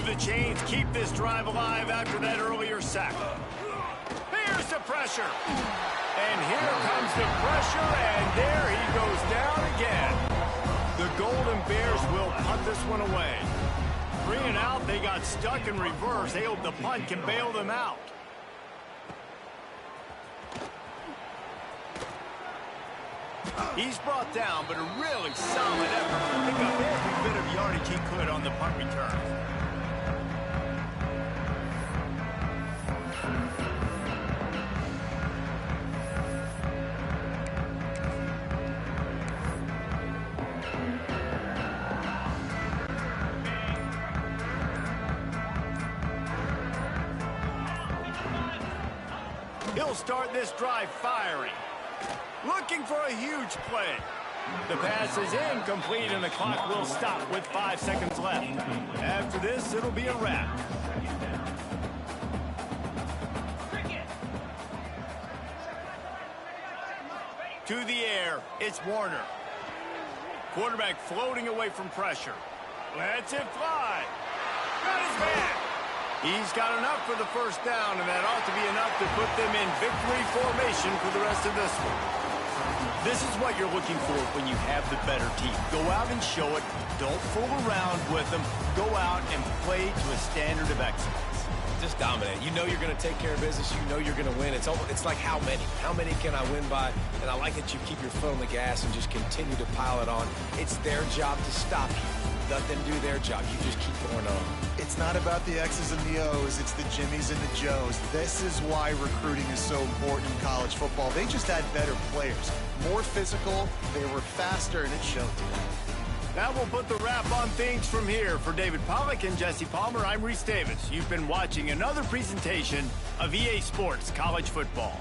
the chains, keep this drive alive after that earlier sack. Here's the pressure. And here comes the pressure, and there he goes down again. The Golden Bears will punt this one away. 3 and out, they got stuck in reverse. They hope the punt can bail them out. He's brought down, but a really solid effort to pick up every bit of yardage he could on the punt return. He'll start this drive firing. Looking for a huge play. The pass is incomplete, and the clock will stop with 5 seconds left. After this, it'll be a wrap. To the air, it's Warner. Quarterback floating away from pressure. Lets it fly. Got his man. He's got enough for the first down, and that ought to be enough to put them in victory formation for the rest of this one. This is what you're looking for when you have the better team. Go out and show it. Don't fool around with them. Go out and play to a standard of excellence. Just dominate. You know you're going to take care of business. You know you're going to win. It's like how many? How many can I win by? And I like that you keep your foot on the gas and just continue to pile it on. It's their job to stop you. Let them do their job. You just keep going on. It's not about the X's and the O's. It's the Jimmies and the Joes. This is why recruiting is so important in college football. They just had better players. More physical, they were faster, and it showed today. That will put the wrap on things from here. For David Pollack and Jesse Palmer, I'm Reese Davis. You've been watching another presentation of EA Sports College Football.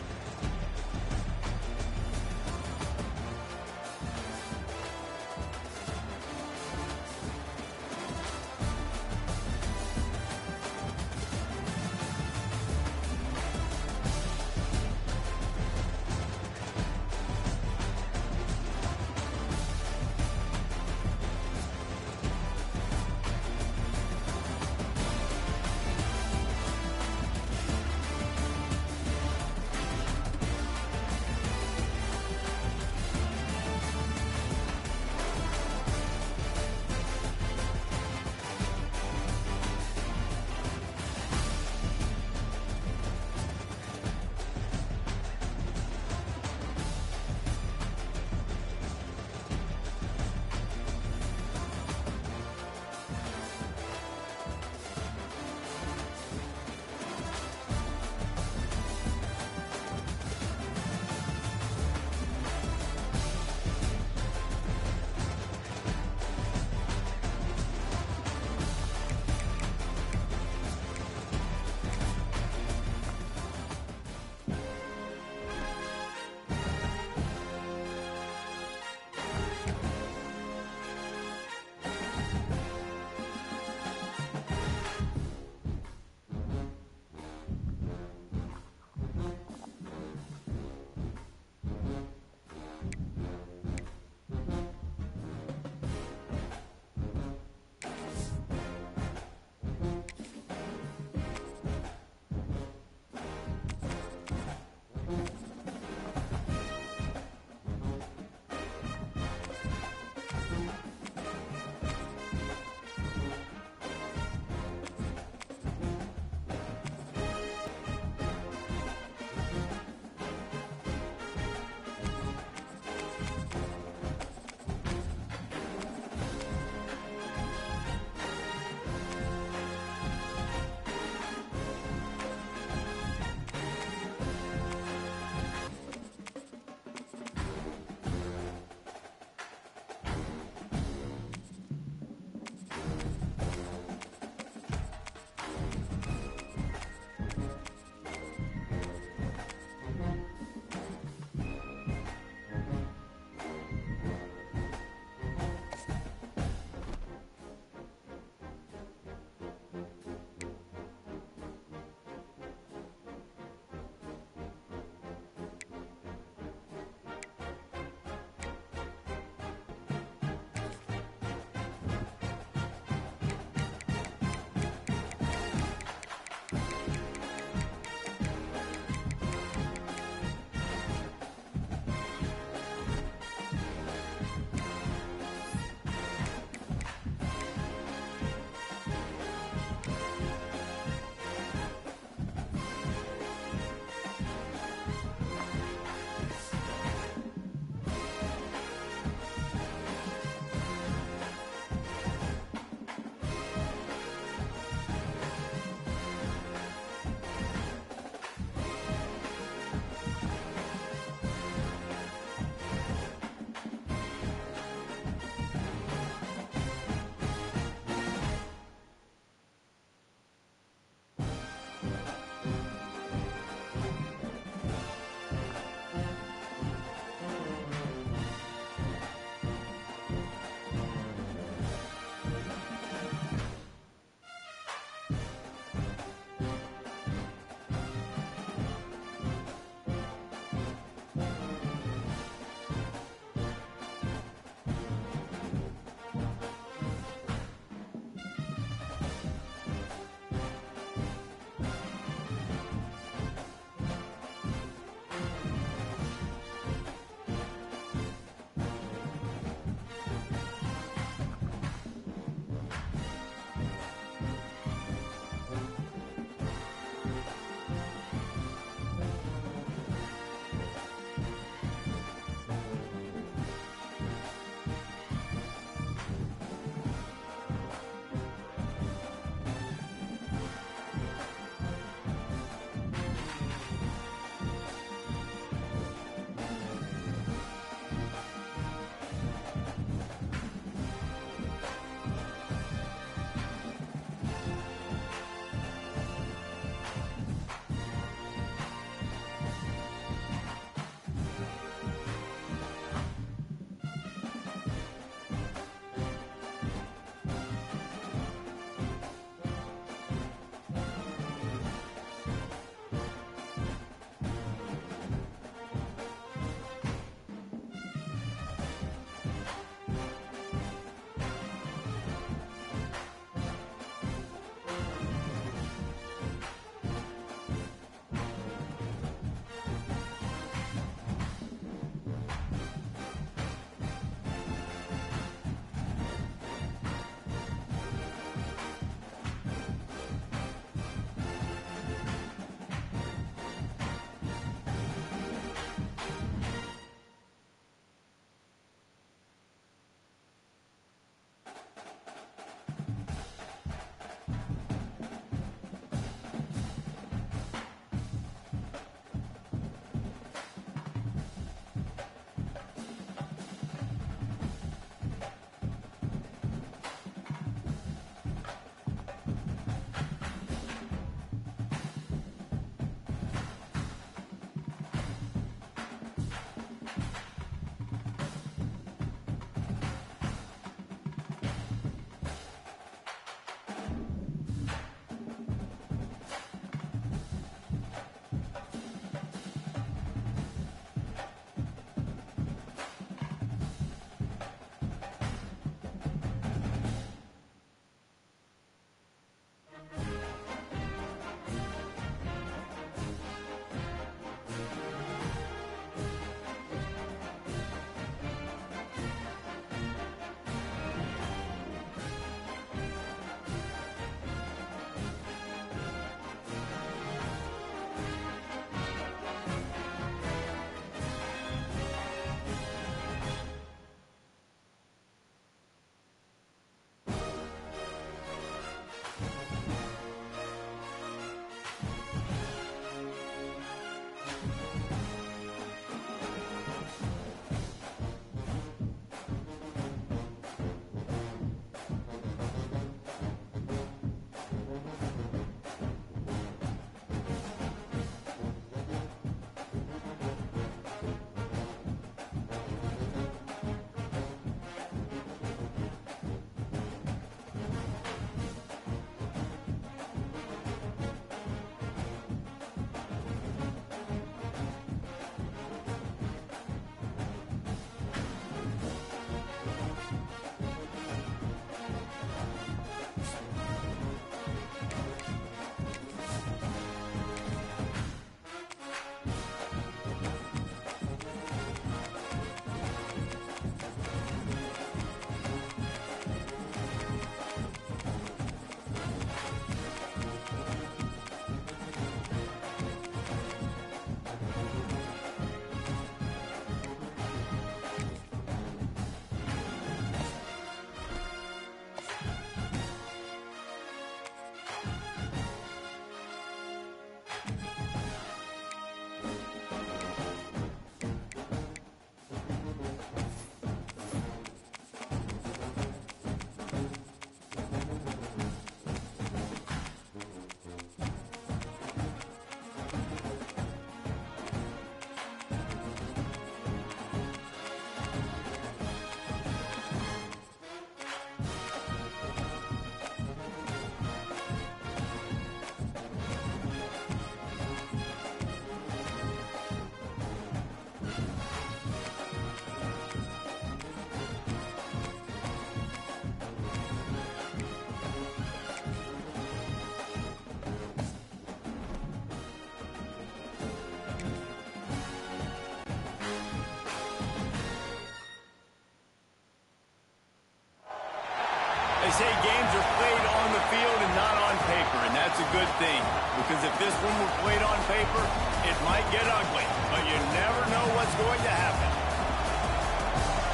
They say games are played on the field and not on paper, and that's a good thing. Because if this one were played on paper, it might get ugly. But you never know what's going to happen.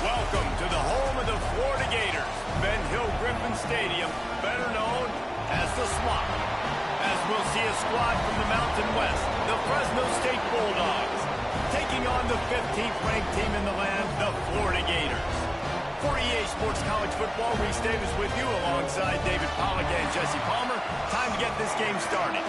Welcome to the home of the Florida Gators, Ben Hill Griffin Stadium, better known as the Swamp. As we'll see a squad from the Mountain West, the Fresno State Bulldogs, taking on the 15th ranked team in the land, the Florida Gators. For EA Sports College Football, Reese Davis with you alongside David Pollack and Jesse Palmer. Time to get this game started.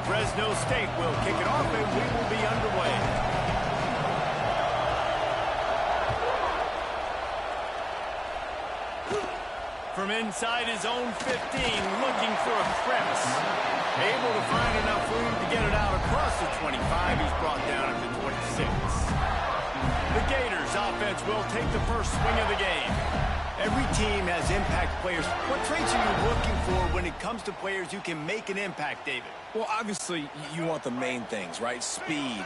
Fresno State will kick it off and we will be underway. From inside his own 15, looking for a crevice. Able to find enough room to get it out across the 25. He's brought down at the 26. The Gators offense will take the first swing of the game. Every team has impact players. What traits are you looking for when it comes to players who can make an impact, David? Well, obviously, you want the main things, right? Speed,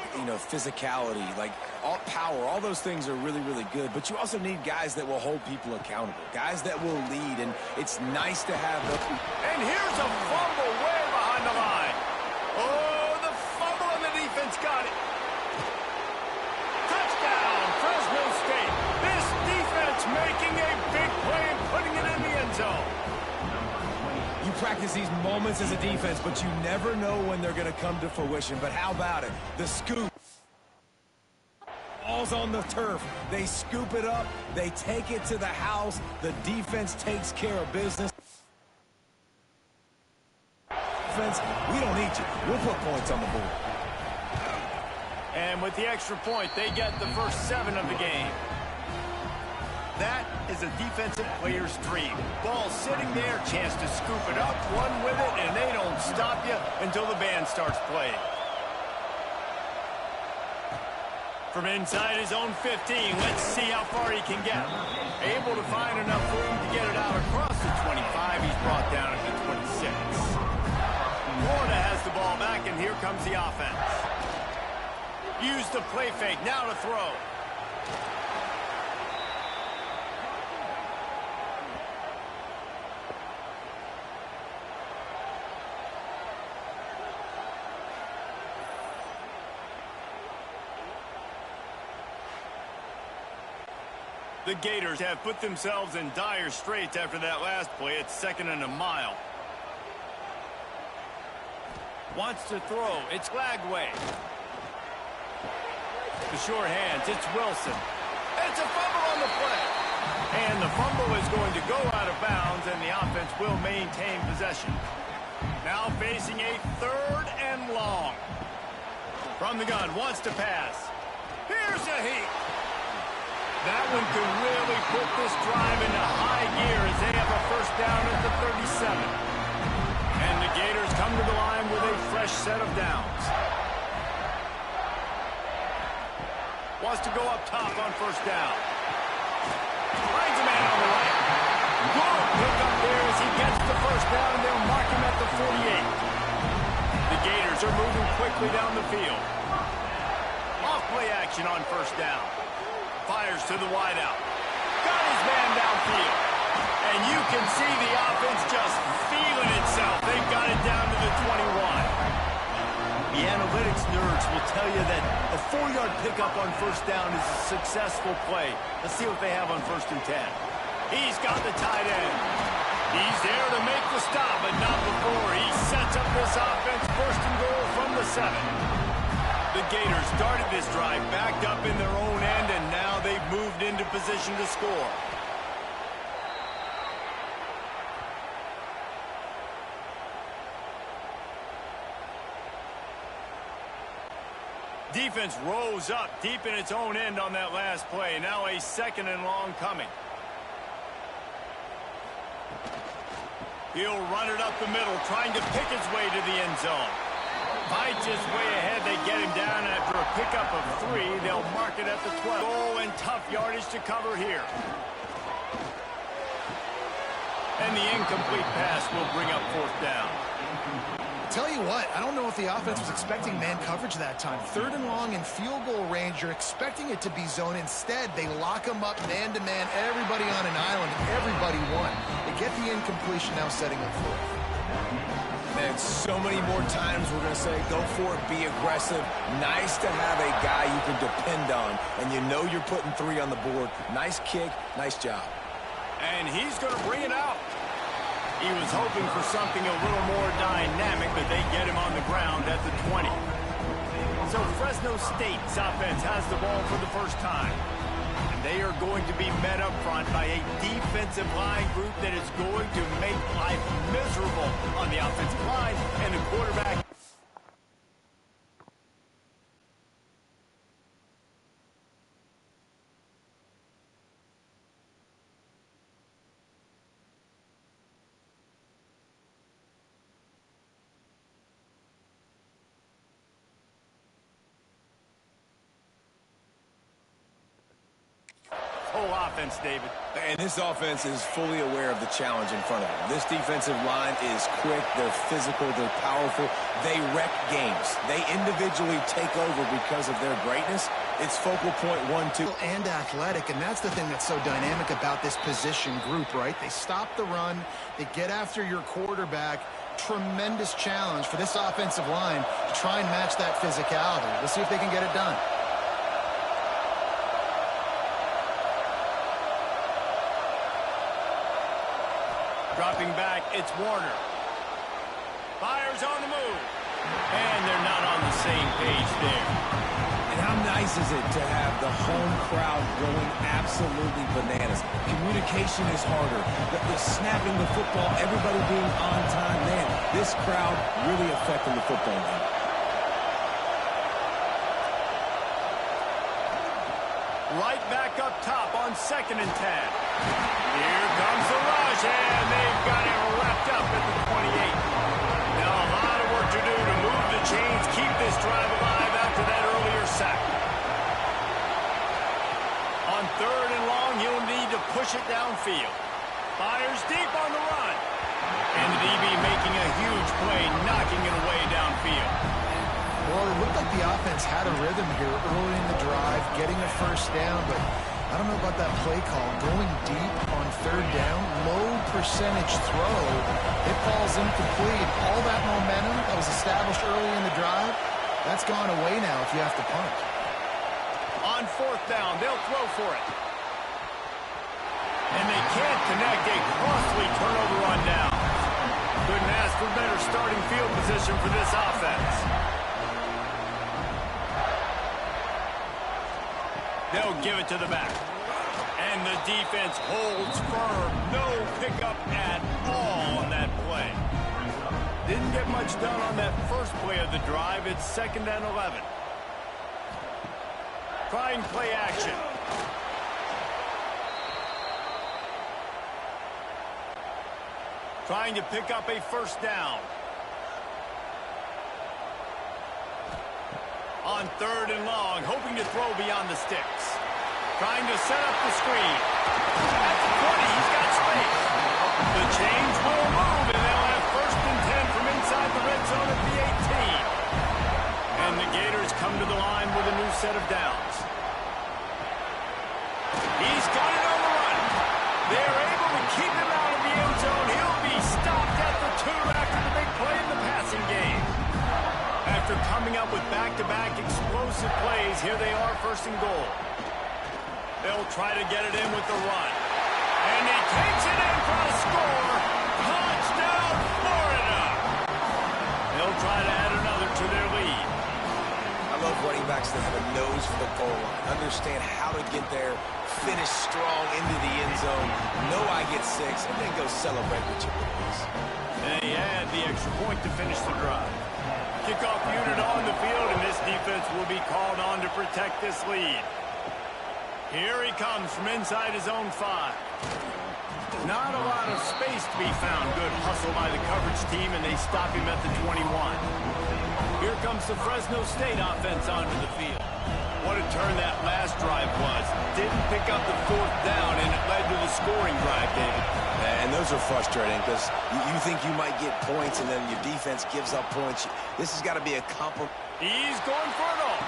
physicality, like all power. All those things are really, really good. But you also need guys that will hold people accountable, guys that will lead. And it's nice to have them. And here's a fumble way behind the line. Oh, the fumble and the defense got it. Touchdown, Fresno State. This defense making a big play and putting it in the end zone. You practice these moments as a defense, but you never know when they're going to come to fruition. But how about it? The scoop. Ball's on the turf. They scoop it up. They take it to the house. The defense takes care of business. Defense, we don't need you. We'll put points on the board. And with the extra point, they get the first 7 of the game. That is a defensive player's dream. Ball sitting there, chance to scoop it up, run with it, and they don't stop you until the band starts playing. From inside his own 15, let's see how far he can get. Able to find enough room to get it out across the 25. He's brought down at the 26. Florida has the ball back, and here comes the offense. Use the play fake, now to throw. The Gators have put themselves in dire straits after that last play. It's 2nd and a mile. Wants to throw. It's Lagway. The short hands. It's Wilson. It's a fumble on the play. And the fumble is going to go out of bounds, and the offense will maintain possession. Now facing a 3rd and long. From the gun. Wants to pass. Here's a heat. That one could really put this drive into high gear as they have a first down at the 37. And the Gators come to the line with a fresh set of downs. Wants to go up top on first down. Finds a man on the right. Good pick up there as he gets the first down, and they'll mark him at the 48. The Gators are moving quickly down the field. Off play action on first down. Fires to the wideout. Got his man downfield. And you can see the offense just feeling itself. They've got it down to the 21. The analytics nerds will tell you that a 4-yard pickup on first down is a successful play. Let's see what they have on 1st and 10. He's got the tight end. He's there to make the stop, but not before. He sets up this offense 1st and goal from the 7. The Gators started this drive backed up in their own end, and now they've moved into position to score. Defense rose up deep in its own end on that last play. Now a 2nd and long coming. He'll run it up the middle, trying to pick his way to the end zone. Fights his way ahead. They get him down after a pickup of 3. They'll mark it at the 12. Goal and tough yardage to cover here. And the incomplete pass will bring up 4th down. Tell you what, I don't know if the offense was expecting man coverage that time. 3rd and long in field goal range, you're expecting it to be zone. Instead, they lock them up man-to-man, everybody on an island, and everybody won. They get the incompletion, now setting up 4th. Man, so many more times we're going to say, go for it, be aggressive. Nice to have a guy you can depend on, and you know you're putting 3 on the board. Nice kick, nice job. And he's going to bring it out. He was hoping for something a little more dynamic, but they get him on the ground at the 20. So Fresno State's offense has the ball for the first time. And they are going to be met up front by a defensive line group that is going to make life miserable on the offensive line and the quarterback. Whole offense, David. And this offense is fully aware of the challenge in front of them. This defensive line is quick, they're physical, they're powerful. They wreck games. They individually take over because of their greatness. It's focal point 1-2. And athletic, and that's the thing that's so dynamic about this position group, right? They stop the run, they get after your quarterback. Tremendous challenge for this offensive line to try and match that physicality. We'll see if they can get it done. Dropping back, it's Warner. Fires on the move. And they're not on the same page there. And how nice is it to have the home crowd going absolutely bananas? Communication is harder. The snapping the football, everybody being on time. Man, this crowd really affecting the football game. Right back up top on 2nd and 10. Here comes the rush, and they've got it wrapped up at the 28. Now a lot of work to do to move the chains, keep this drive alive after that earlier sack. On 3rd and long, he'll need to push it downfield. Fires deep on the run. And the DB making a huge play, knocking it away downfield. Well, it looked like the offense had a rhythm here early in the drive, getting a 1st down, but I don't know about that play call. Going deep on 3rd down, low percentage throw, it falls incomplete. All that momentum that was established early in the drive, that's gone away now if you have to punt. On 4th down, they'll throw for it. And they can't connect, a costly turnover on down. Couldn't ask for better starting field position for this offense. They'll give it to the back. And the defense holds firm. No pickup at all on that play. Didn't get much done on that first play of the drive. It's 2nd and 11. Trying play action. Trying to pick up a 1st down. On 3rd and long, hoping to throw beyond the sticks. Trying to set up the screen. At the 20, he's got space. The chains will move, and they'll have 1st and 10 from inside the red zone at the 18. And the Gators come to the line with a new set of downs. He's got it on the run. They're able to keep him out of the end zone. He'll be stopped at the 2 after the big play in the passing game. After coming up with back-to-back explosive plays, here they are 1st and goal. They'll try to get it in with the run. And he takes it in for a score. Touchdown, Florida! They'll try to add another to their lead. I love running backs that have a nose for the goal line. Understand how to get there, finish strong into the end zone, know I get 6, and then go celebrate with your boys. And he had the extra point to finish the drive. Kickoff unit on the field, and this defense will be called on to protect this lead. Here he comes from inside his own 5. Not a lot of space to be found. Good hustle by the coverage team, and they stop him at the 21. Here comes the Fresno State offense onto the field. What a turn that last drive was. Didn't pick up the fourth down, and it led to the scoring drive, David. And those are frustrating because you think you might get points, and then your defense gives up points. This has got to be a compromise. He's going for it all.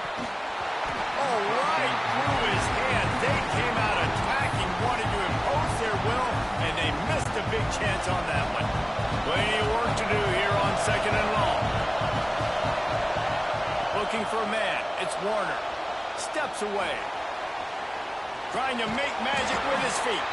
Oh, right through his hand. They came out attacking, wanted to impose their will, and they missed a big chance on that one. Plenty of work to do here on 2nd and long. Looking for a man. It's Warner. Steps away. Trying to make magic with his feet.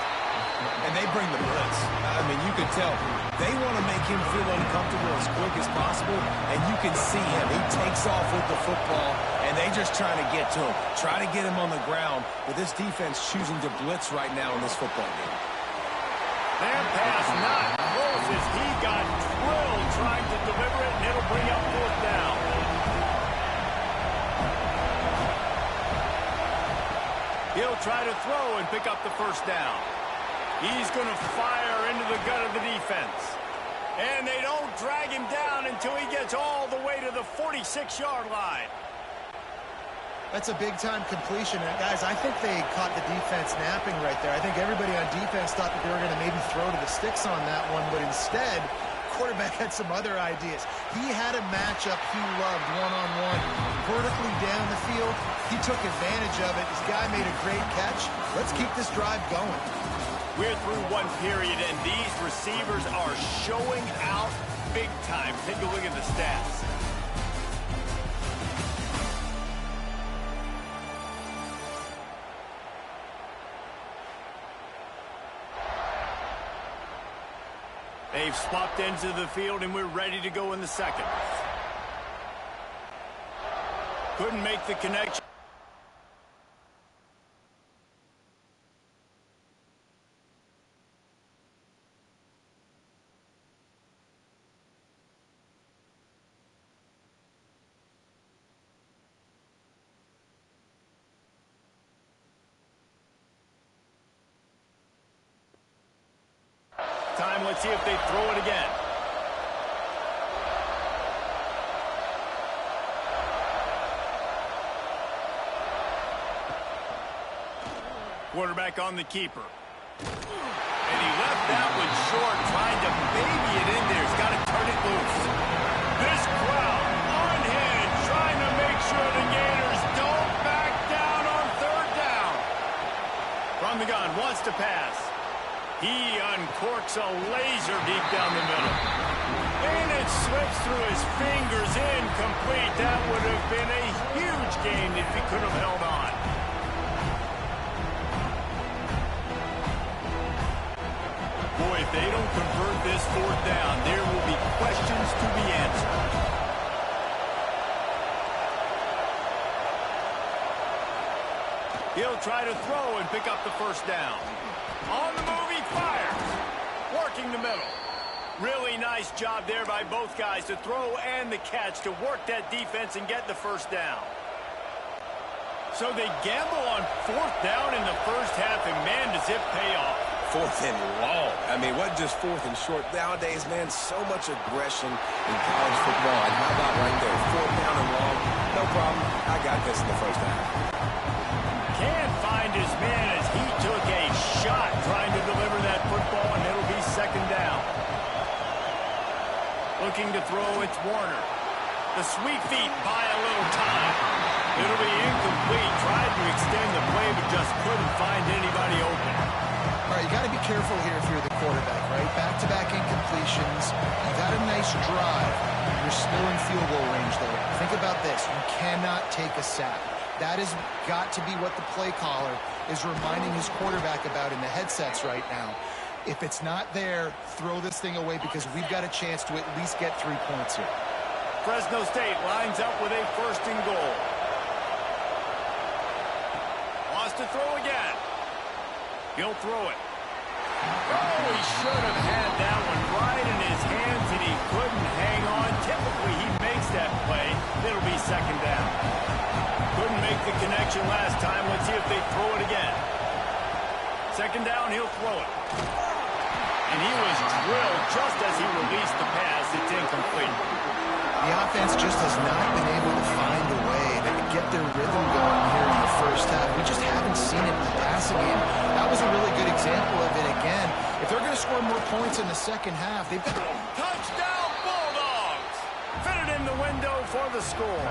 And they bring the blitz. I mean, you could tell. They want to make him feel uncomfortable as quick as possible, and you can see him. He takes off with the football, and they just trying to get to him, try to get him on the ground, but this defense choosing to blitz right now in this football game. That pass not close as he got drilled trying to deliver it, and it'll bring up 4th down. He'll try to throw and pick up the 1st down. He's going to fire into the gut of the defense. And they don't drag him down until he gets all the way to the 46-yard line. That's a big-time completion. And guys, I think they caught the defense napping right there. I think everybody on defense thought that they were going to maybe throw to the sticks on that one, but instead, quarterback had some other ideas. He had a matchup he loved one-on-one, vertically down the field. He took advantage of it. This guy made a great catch. Let's keep this drive going. We're through one period, and these receivers are showing out big time. Take a look at the stats. They've swapped ends of the field, and we're ready to go in the second. Couldn't make the connection. Let's see if they throw it again. Quarterback on the keeper. And he left that one short, trying to baby it in there. He's got to turn it loose. This crowd on hand, trying to make sure the Gators don't back down on 3rd down. From the gun, wants to pass. He uncorks a laser deep down the middle. And it slips through his fingers, incomplete. That would have been a huge gain if he could have held on. Boy, if they don't convert this 4th down, there will be questions to be answered. He'll try to throw and pick up the 1st down. On the move, he fires. Working the middle. Really nice job there by both guys to throw and the catch to work that defense and get the 1st down. So they gamble on 4th down in the first half, and man, does it pay off. 4th and long. I mean, what just 4th and short? Nowadays, man, so much aggression in college football. And how about right there? 4th down and long. No problem. I got this in the first half. Can't find his man as he took a shot trying to deliver that football, and it'll be 2nd down. Looking to throw, it's Warner. The sweet feet buy a little time. It'll be incomplete. Tried to extend the play, but just couldn't find anybody open. All right, you got to be careful here if you're the quarterback, right? Back-to-back incompletions. You've had a nice drive. You're still in field goal range, though. Think about this. You cannot take a sack. That has got to be what the play caller is reminding his quarterback about in the headsets right now. If it's not there, throw this thing away because we've got a chance to at least get 3 points here. Fresno State lines up with a 1st and goal. Wants to throw again. He'll throw it. Oh, he should have had that one right in his hands, and he couldn't hang on. Typically, he makes that play. It'll be 2nd down. Couldn't make the connection last time. Let's see if they throw it again. 2nd down, he'll throw it. And he was drilled just as he released the pass. It's incomplete. The offense just has not been able to find a way to get their rhythm going here in the first half. We just haven't seen it in the passing game. That was a really good example of it again. If they're going to score more points in the second half, they've got... Touchdown, Bulldogs! Fitted in the window for the score.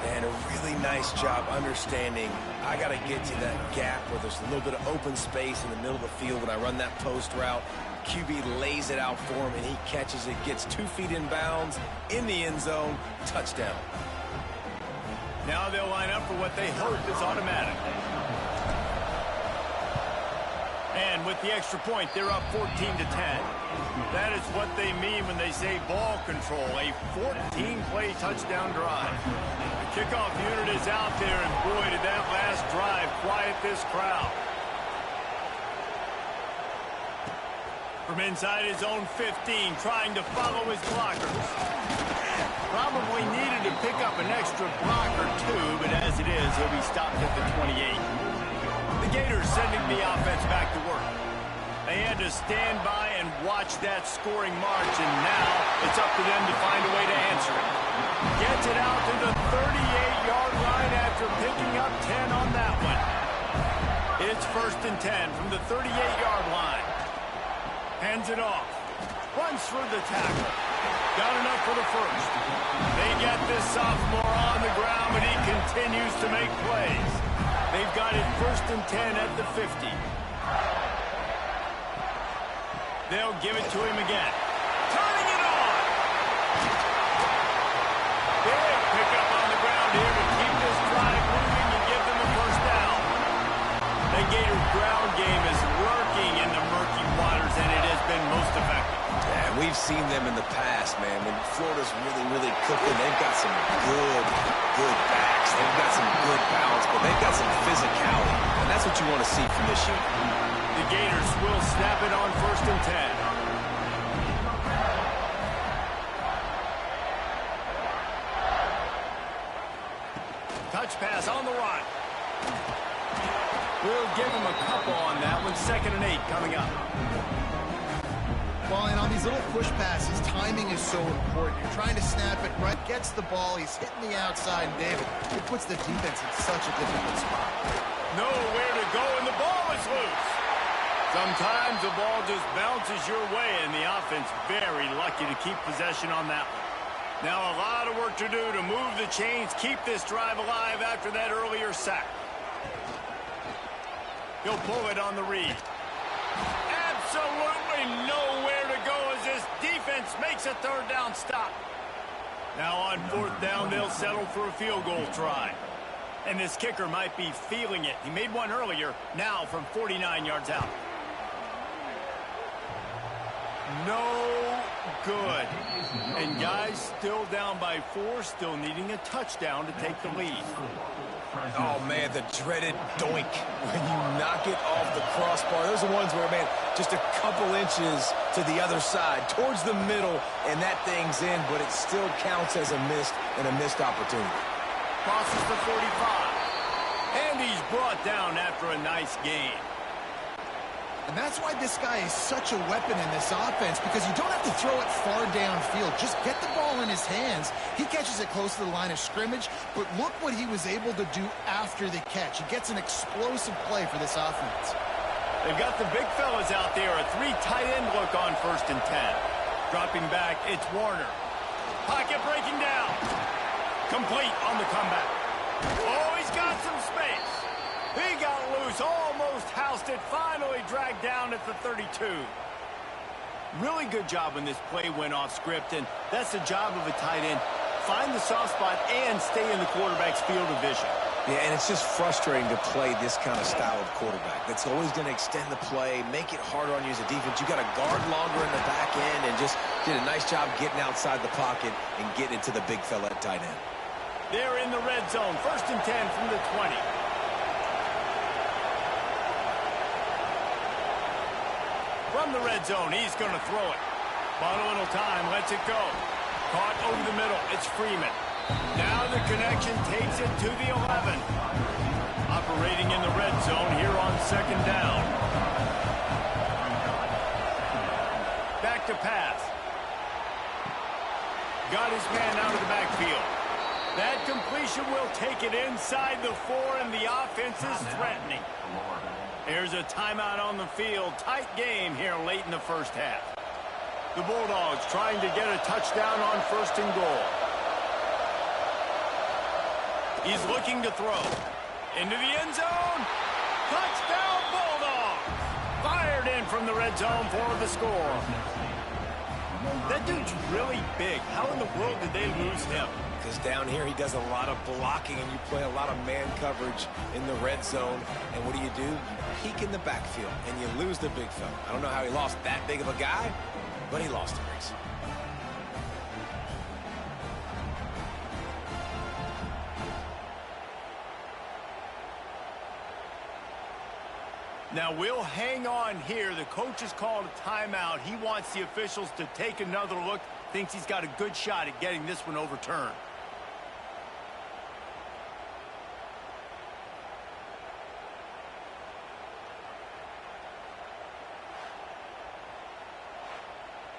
And a really nice job understanding I got to get to that gap where there's a little bit of open space in the middle of the field when I run that post route. QB lays it out for him, and he catches it, gets 2 feet in bounds, in the end zone, touchdown. Now they'll line up for what they hope is automatic. And with the extra point, they're up 14-10. That is what they mean when they say ball control, a 14-play touchdown drive. The kickoff unit is out there, and boy, did that last drive quiet this crowd. From inside his own 15, trying to follow his blockers. Probably needed to pick up an extra block or two, but as it is, he'll be stopped at the 28. The Gators sending the offense back to work. They had to stand by and watch that scoring march, and now it's up to them to find a way to answer it. Gets it out to the 38-yard line after picking up 10 on that one. It's 1st and 10 from the 38-yard line. Hands it off. Runs through the tackle. Got enough for the first. They got this sophomore on the ground, but he continues to make plays. They've got it 1st and 10 at the 50. They'll give it to him again. Turning it on! Big pickup on the ground here to keep this drive moving and give them a first down. The Gators' ground game is lurking in the murky waters, and it has been most effective. Yeah, we've seen them in the past, man. When Florida's really cooking, they've got some good backs. They've got some good balance, but they've got some physicality, and that's what you want to see from this unit. The Gators will snap it on 1st and 10. Touch pass on the run. We'll give him a couple on that one. 2nd and 8 coming up. Well, and on these little push passes, timing is so important. You're trying to snap it right, gets the ball, he's hitting the outside, and David, it puts the defense in such a difficult spot. Nowhere to go, and the ball is loose. Sometimes the ball just bounces your way, and the offense very lucky to keep possession on that one. Now a lot of work to do to move the chains, keep this drive alive after that earlier sack. He'll pull it on the read. Absolutely nowhere to go as this defense makes a 3rd down stop. Now on 4th down, they'll settle for a field goal try. And this kicker might be feeling it. He made one earlier, now from 49 yards out. No good. And guys still down by 4, still needing a touchdown to take the lead. Oh, man, the dreaded doink when you knock it off the crossbar. Those are ones where, man, just a couple inches to the other side, towards the middle, and that thing's in, but it still counts as a missed opportunity. Crosses the 45. And he's brought down after a nice gain. And that's why this guy is such a weapon in this offense, because you don't have to throw it far downfield. Just get the ball in his hands. He catches it close to the line of scrimmage, but look what he was able to do after the catch. He gets an explosive play for this offense. They've got the big fellas out there, a 3 tight end look on 1st and 10. Dropping back, it's Warner. Pocket breaking down. Complete on the comeback. Oh, he's got some space. He got loose, almost housed it, finally dragged down at the 32. Really good job when this play went off script, and that's the job of a tight end. Find the soft spot and stay in the quarterback's field of vision. Yeah, and it's just frustrating to play this kind of style of quarterback. That's always going to extend the play, make it harder on you as a defense. You got to guard longer in the back end and just did a nice job getting outside the pocket and getting into the big fella at tight end. They're in the red zone, 1st and 10 from the 20. From the red zone, he's going to throw it. Bought a little time, lets it go. Caught over the middle, it's Freeman. Now the connection takes it to the 11. Operating in the red zone here on 2nd down. Back to pass. Got his man out of the backfield. That completion will take it inside the 4, and the offense is threatening. There's a timeout on the field. Tight game here late in the first half. The Bulldogs trying to get a touchdown on 1st and goal. He's looking to throw. Into the end zone. Touchdown, Bulldogs! Fired in from the red zone for the score. That dude's really big. How in the world did they lose him? Because down here he does a lot of blocking, and you play a lot of man coverage in the red zone. And what do? You peek in the backfield, and you lose the big fella. I don't know how he lost that big of a guy, but he lost the race. Now we'll hang on here. The coach has called a timeout. He wants the officials to take another look. Thinks he's got a good shot at getting this one overturned.